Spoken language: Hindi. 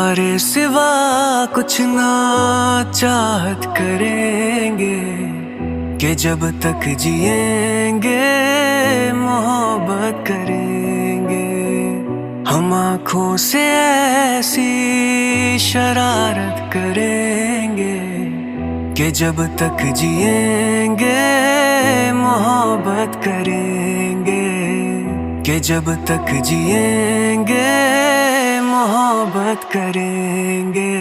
तुम्हारे सिवा कुछ ना चाहत करेंगे कि जब तक जिएंगे मोहब्बत करेंगे। हम आँखों से ऐसी शरारत करेंगे कि जब तक जिएंगे मोहब्बत करेंगे, कि जब तक जिएंगे मोहब्बत करेंगे।